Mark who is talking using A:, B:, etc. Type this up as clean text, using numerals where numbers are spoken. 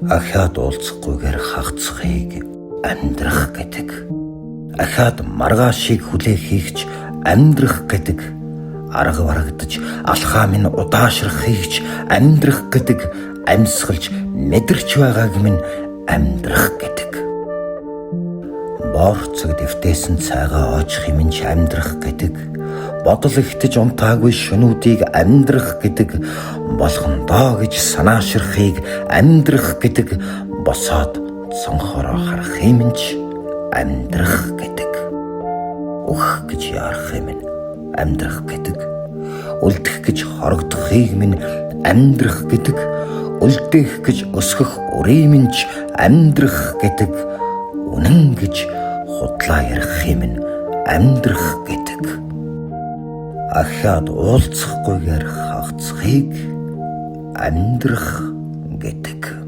A: Ахаад уулзахгүйгээр хагацхыг амьдрах гэдэг. Ахаад маргаашийг хүлээхийгч амьдрах гэдэг. Арга барагдаж алхаа минь удаашрахыгч амьдрах гэдэг. Амьсгалж мэдэрч байгааг минь амьдрах гэдэг. Борцог дэвтээсэн цайгаа очих юм ч амьдрах гэдэг. Бодол ихтэж унтаагүй шөнүүдийг амьдрах гэдэг. Болгондоо гэж санаашрахыг амьдрах гэдэг. Босоод цонхороо харах юм ч амьдрах гэдэг. Өөх гэж ярах юм амьдрах гэдэг. Үлдэх гэж хорогдохыг минь амьдрах гэдэг. Үлдээх гэж өсгөх үрийн ч амьдрах гэдэг. Үнэн гэж худлаа ярих юм амьдрах гэдэг. Ахаад уулзахгүйгээр хагацхыг амьдрах гэдэг.